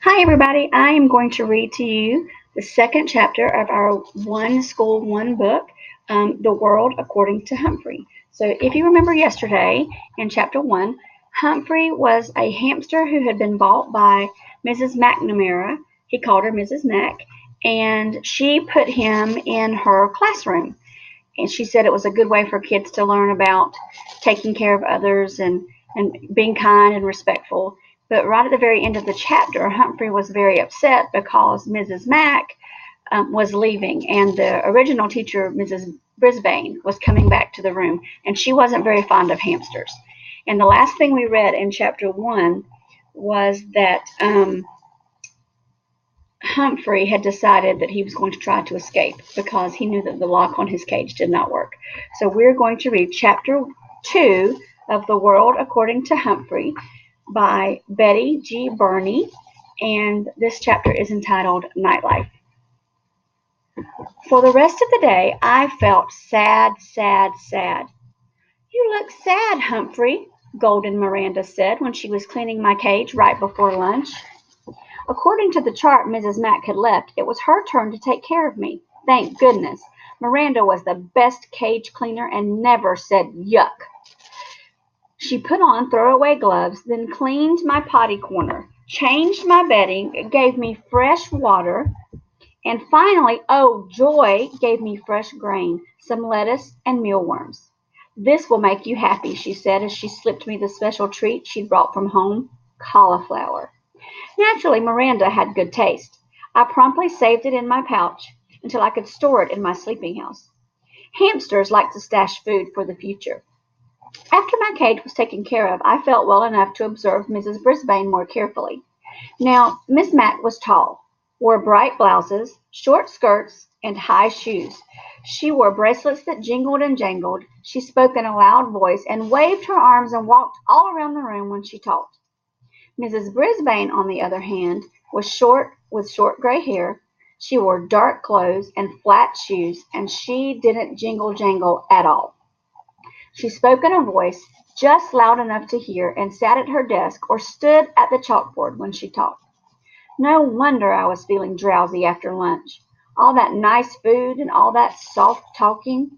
Hi, everybody. I am going to read to you the second chapter of our One School, One Book, The World According to Humphrey. So, if you remember yesterday in chapter 1, Humphrey was a hamster who had been bought by Mrs. McNamara. He called her Mrs. Mac, and she put him in her classroom. And she said it was a good way for kids to learn about taking care of others and being kind and respectful. But right at the very end of the chapter, Humphrey was very upset because Mrs. Mack was leaving, and the original teacher, Mrs. Brisbane, was coming back to the room, and she wasn't very fond of hamsters. And the last thing we read in chapter 1 was that Humphrey had decided that he was going to try to escape because he knew that the lock on his cage did not work. So we're going to read chapter 2 of The World According to Humphrey by Betty G. Burney, and this chapter is entitled Nightlife. For the rest of the day, I felt sad, sad, sad. You look sad, Humphrey, Golden Miranda said when she was cleaning my cage right before lunch. According to the chart Mrs. Mack had left, it was her turn to take care of me. Thank goodness. Miranda was the best cage cleaner and never said yuck. She put on throwaway gloves, then cleaned my potty corner, changed my bedding, gave me fresh water, and finally, oh joy, gave me fresh grain, some lettuce, and mealworms. This will make you happy, she said as she slipped me the special treat she'd brought from home, cauliflower. Naturally, Miranda had good taste. I promptly saved it in my pouch until I could store it in my sleeping house. Hamsters like to stash food for the future. After my cage was taken care of, I felt well enough to observe Mrs. Brisbane more carefully. Now, Miss Mack was tall, wore bright blouses, short skirts, and high shoes. She wore bracelets that jingled and jangled. She spoke in a loud voice and waved her arms and walked all around the room when she talked. Mrs. Brisbane, on the other hand, was short with short gray hair. She wore dark clothes and flat shoes, and she didn't jingle jangle at all. She spoke in a voice just loud enough to hear and sat at her desk or stood at the chalkboard when she talked. No wonder I was feeling drowsy after lunch. All that nice food and all that soft talking.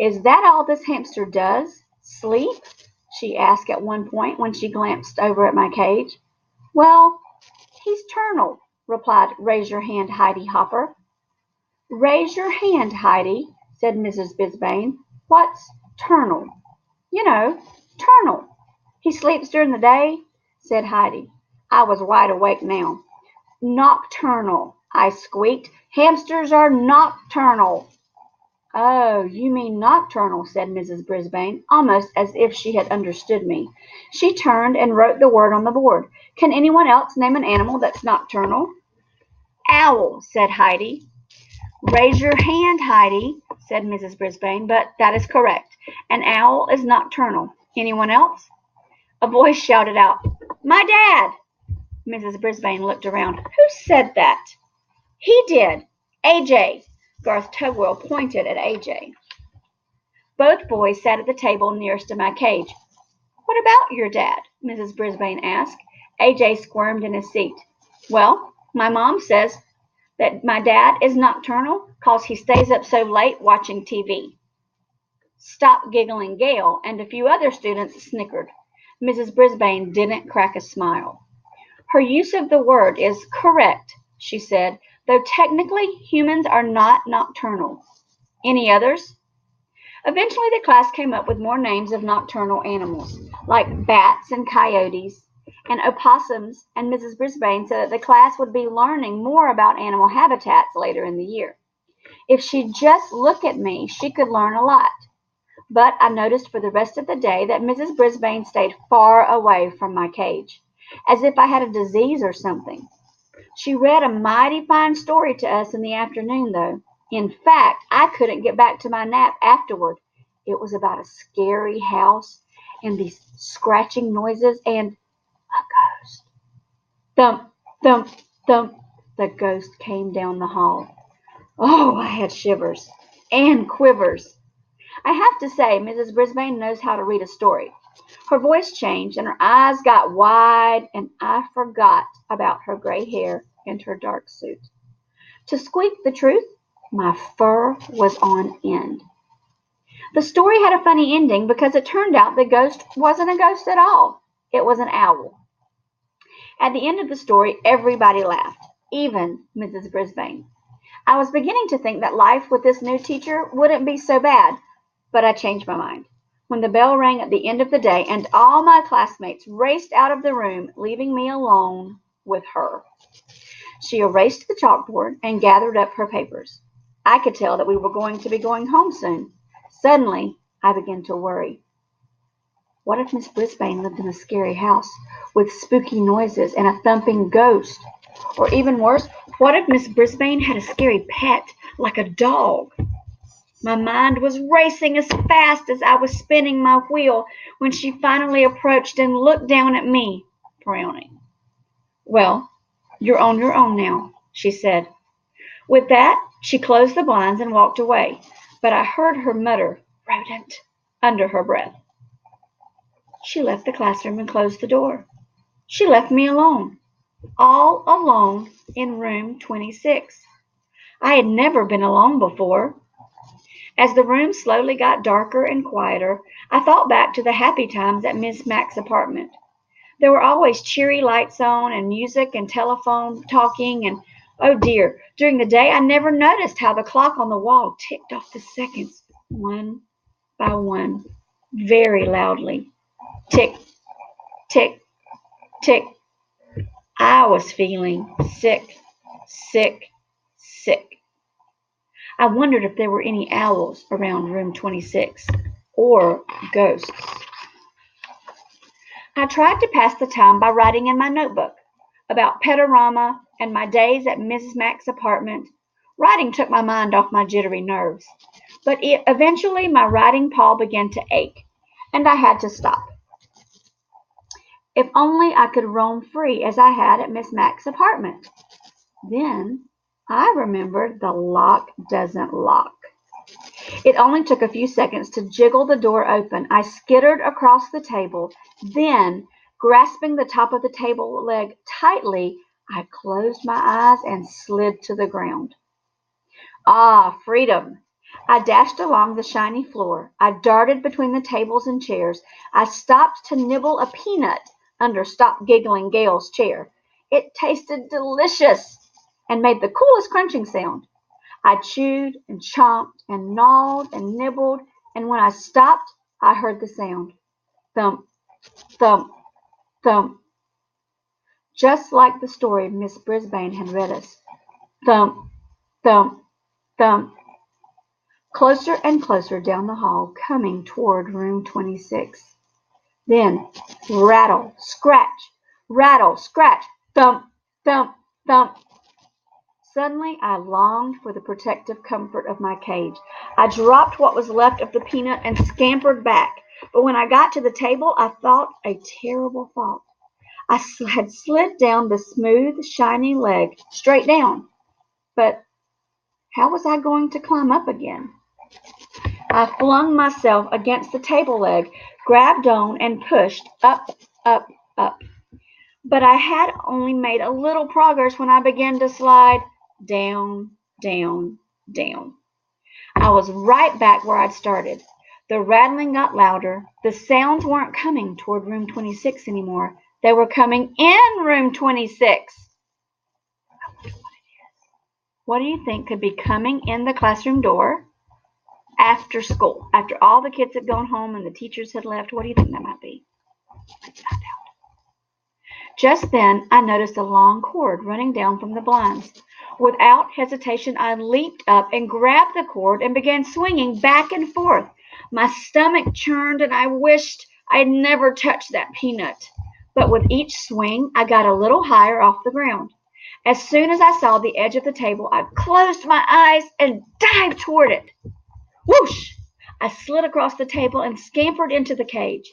Is that all this hamster does? Sleep? She asked at one point when she glanced over at my cage. Well, he's turnal, replied Raise Your Hand Heidi Hopper. Raise your hand, Heidi, said Mrs. Brisbane. What's turnal? You know, turnal. He sleeps during the day, said Heidi. I was wide awake now. Nocturnal, I squeaked. Hamsters are nocturnal. Oh, you mean nocturnal, said Mrs. Brisbane, almost as if she had understood me. She turned and wrote the word on the board. Can anyone else name an animal that's nocturnal? Owl, said Heidi. Raise your hand, Heidi, said Mrs. Brisbane, but that is correct. An owl is nocturnal. Anyone else? A voice shouted out, My dad! Mrs. Brisbane looked around. Who said that? He did. AJ. Garth Tugwell pointed at AJ. Both boys sat at the table nearest to my cage. What about your dad? Mrs. Brisbane asked. AJ squirmed in his seat. Well, my mom says that my dad is nocturnal because he stays up so late watching TV. Stop giggling, Gail, and a few other students snickered. Mrs. Brisbane didn't crack a smile. Her use of the word is correct, she said, though technically humans are not nocturnal. Any others? Eventually the class came up with more names of nocturnal animals, like bats and coyotes and opossums, and Mrs. Brisbane said that the class would be learning more about animal habitats later in the year. If she'd just look at me, she could learn a lot. But I noticed for the rest of the day that Mrs. Brisbane stayed far away from my cage, as if I had a disease or something. She read a mighty fine story to us in the afternoon, though. In fact, I couldn't get back to my nap afterward. It was about a scary house and these scratching noises and a ghost. Thump, thump, thump. The ghost came down the hall. Oh, I had shivers and quivers. I have to say, Mrs. Brisbane knows how to read a story. Her voice changed and her eyes got wide, and I forgot about her gray hair and her dark suit. To squeak the truth, my fur was on end. The story had a funny ending because it turned out the ghost wasn't a ghost at all. It was an owl. At the end of the story, everybody laughed, even Mrs. Brisbane. I was beginning to think that life with this new teacher wouldn't be so bad, but I changed my mind when the bell rang at the end of the day and all my classmates raced out of the room, leaving me alone with her. She erased the chalkboard and gathered up her papers. I could tell that we were going to be going home soon. Suddenly, I began to worry. What if Miss Brisbane lived in a scary house with spooky noises and a thumping ghost? Or even worse, what if Miss Brisbane had a scary pet, like a dog? My mind was racing as fast as I was spinning my wheel when she finally approached and looked down at me, frowning. Well, you're on your own now, she said. With that, she closed the blinds and walked away, but I heard her mutter, "Rodent," under her breath. She left the classroom and closed the door. She left me alone, all alone in room 26. I had never been alone before. As the room slowly got darker and quieter, I thought back to the happy times at Miss Mack's apartment. There were always cheery lights on and music and telephone talking and, oh dear, during the day I never noticed how the clock on the wall ticked off the seconds, one by one, very loudly. Tick, tick, tick. I was feeling sick, sick, sick. I wondered if there were any owls around room 26 or ghosts. I tried to pass the time by writing in my notebook about Petarama and my days at Mrs. Mack's apartment. Writing took my mind off my jittery nerves, but eventually my writing paw began to ache, and I had to stop. If only I could roam free as I had at Miss Mack's apartment. Then I remembered the lock doesn't lock. It only took a few seconds to jiggle the door open. I skittered across the table. Then, grasping the top of the table leg tightly, I closed my eyes and slid to the ground. Ah, freedom! I dashed along the shiny floor. I darted between the tables and chairs. I stopped to nibble a peanut under Stop Giggling Gail's chair. It tasted delicious and made the coolest crunching sound. I chewed and chomped and gnawed and nibbled, and when I stopped, I heard the sound. Thump, thump, thump. Just like the story Miss Brisbane had read us. Thump, thump, thump. Closer and closer down the hall, coming toward room 26. Then, rattle, scratch, thump, thump, thump. Suddenly, I longed for the protective comfort of my cage. I dropped what was left of the peanut and scampered back. But when I got to the table, I thought a terrible thought. I had slid down the smooth, shiny leg, straight down. But how was I going to climb up again? I flung myself against the table leg, grabbed on, and pushed up, up, up. But I had only made a little progress when I began to slide down, down, down. I was right back where I'd started. The rattling got louder. The sounds weren't coming toward room 26 anymore. They were coming in room 26. What do you think could be coming in the classroom door after school? After all the kids had gone home and the teachers had left, what do you think that might be? Let's find out. Just then, I noticed a long cord running down from the blinds. Without hesitation, I leaped up and grabbed the cord and began swinging back and forth. My stomach churned and I wished I'd never touched that peanut. But with each swing, I got a little higher off the ground. As soon as I saw the edge of the table, I closed my eyes and dived toward it. Whoosh! I slid across the table and scampered into the cage.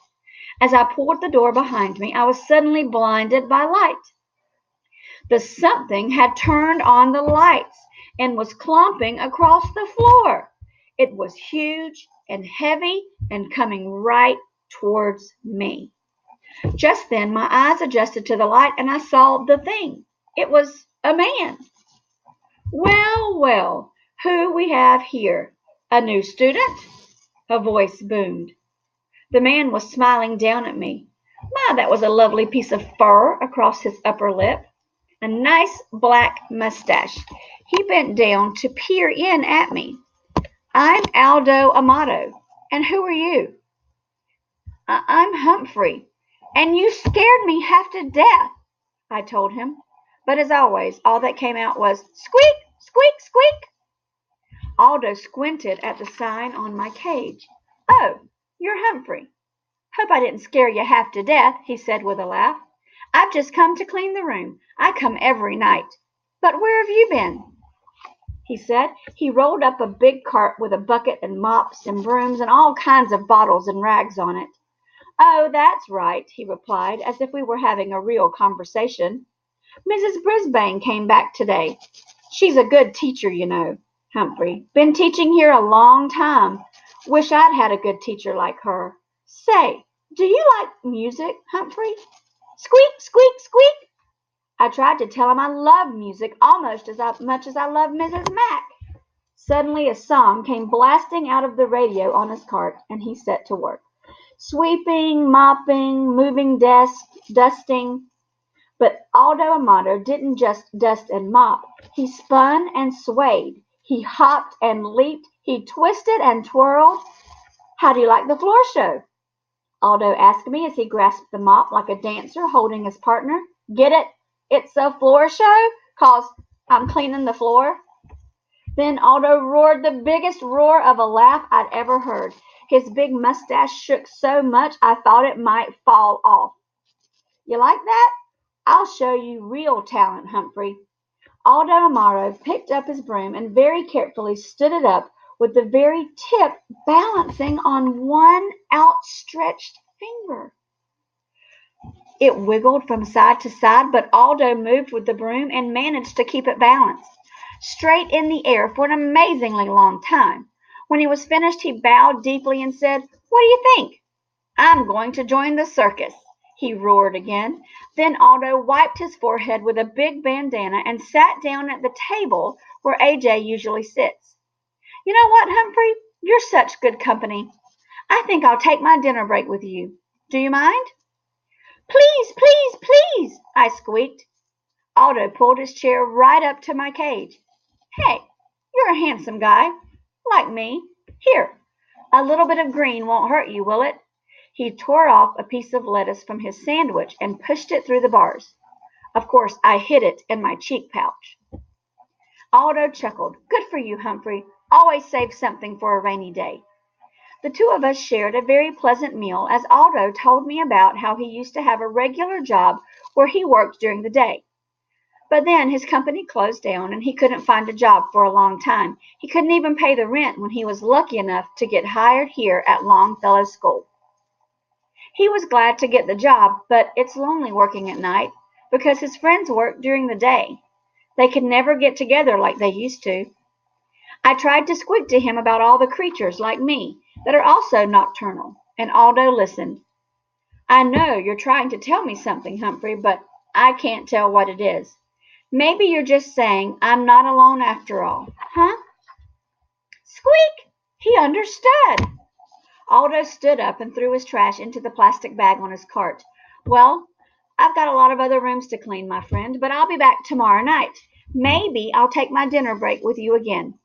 As I pulled the door behind me, I was suddenly blinded by light. The something had turned on the lights and was clomping across the floor. It was huge and heavy and coming right towards me. Just then my eyes adjusted to the light and I saw the thing. It was a man. Well, well, who we have here? A new student? A voice boomed. The man was smiling down at me. My, that was a lovely piece of fur across his upper lip. A nice black mustache. He bent down to peer in at me. I'm Aldo Amato. And who are you? I'm Humphrey. And you scared me half to death, I told him. But as always, all that came out was squeak, squeak, squeak. Aldo squinted at the sign on my cage. Oh, you're Humphrey. Hope I didn't scare you half to death, he said with a laugh. I've just come to clean the room. I come every night. But where have you been? He said. He rolled up a big cart with a bucket and mops and brooms and all kinds of bottles and rags on it. Oh, that's right, he replied, as if we were having a real conversation. Mrs. Brisbane came back today. She's a good teacher, you know, Humphrey. Been teaching here a long time. Wish I'd had a good teacher like her. Say, do you like music, Humphrey? Squeak, squeak, squeak. I tried to tell him I love music almost as much as I love Mrs. Mack. Suddenly a song came blasting out of the radio on his cart, and he set to work. Sweeping, mopping, moving desks, dusting. But Aldo Amato didn't just dust and mop. He spun and swayed. He hopped and leaped. He twisted and twirled. How do you like the floor show? Aldo asked me as he grasped the mop like a dancer holding his partner. Get it? It's a floor show? 'Cause I'm cleaning the floor. Then Aldo roared the biggest roar of a laugh I'd ever heard. His big mustache shook so much I thought it might fall off. You like that? I'll show you real talent, Humphrey. Aldo Amato picked up his broom and very carefully stood it up with the very tip balancing on one outstretched finger. It wiggled from side to side, but Aldo moved with the broom and managed to keep it balanced straight in the air for an amazingly long time. When he was finished, he bowed deeply and said, What do you think? I'm going to join the circus, he roared again. Then Aldo wiped his forehead with a big bandana and sat down at the table where AJ usually sits. You know what, Humphrey? You're such good company. I think I'll take my dinner break with you. Do you mind? Please, please, please, I squeaked. Aldo pulled his chair right up to my cage. Hey, you're a handsome guy, like me. Here, a little bit of green won't hurt you, will it? He tore off a piece of lettuce from his sandwich and pushed it through the bars. Of course, I hid it in my cheek pouch. Aldo chuckled. Good for you, Humphrey. Always save something for a rainy day. The two of us shared a very pleasant meal as Aldo told me about how he used to have a regular job where he worked during the day. But then his company closed down and he couldn't find a job for a long time. He couldn't even pay the rent when he was lucky enough to get hired here at Longfellow School. He was glad to get the job, but it's lonely working at night because his friends work during the day. They could never get together like they used to. I tried to squeak to him about all the creatures like me that are also nocturnal, and Aldo listened. I know you're trying to tell me something, Humphrey, but I can't tell what it is. Maybe you're just saying I'm not alone after all, huh? Squeak! He understood. Aldo stood up and threw his trash into the plastic bag on his cart. Well, I've got a lot of other rooms to clean, my friend, but I'll be back tomorrow night. Maybe I'll take my dinner break with you again.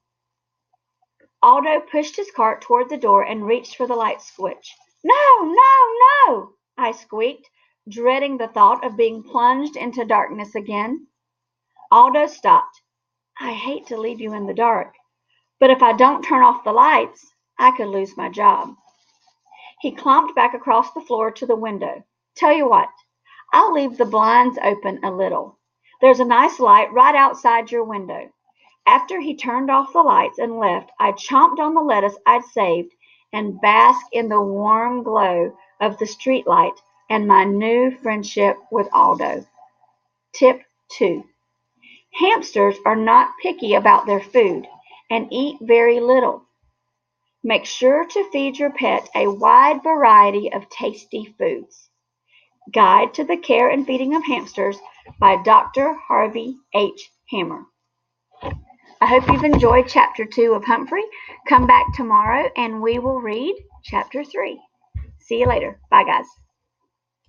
Aldo pushed his cart toward the door and reached for the light switch. No, no, no, I squeaked, dreading the thought of being plunged into darkness again. Aldo stopped. I hate to leave you in the dark, but if I don't turn off the lights, I could lose my job. He clomped back across the floor to the window. Tell you what, I'll leave the blinds open a little. There's a nice light right outside your window. After he turned off the lights and left, I chomped on the lettuce I'd saved and basked in the warm glow of the streetlight and my new friendship with Aldo. Tip 2. Hamsters are not picky about their food and eat very little. Make sure to feed your pet a wide variety of tasty foods. Guide to the Care and Feeding of Hamsters by Dr. Harvey H. Hammer. I hope you've enjoyed Chapter 2 of Humphrey. Come back tomorrow and we will read Chapter 3. See you later. Bye, guys.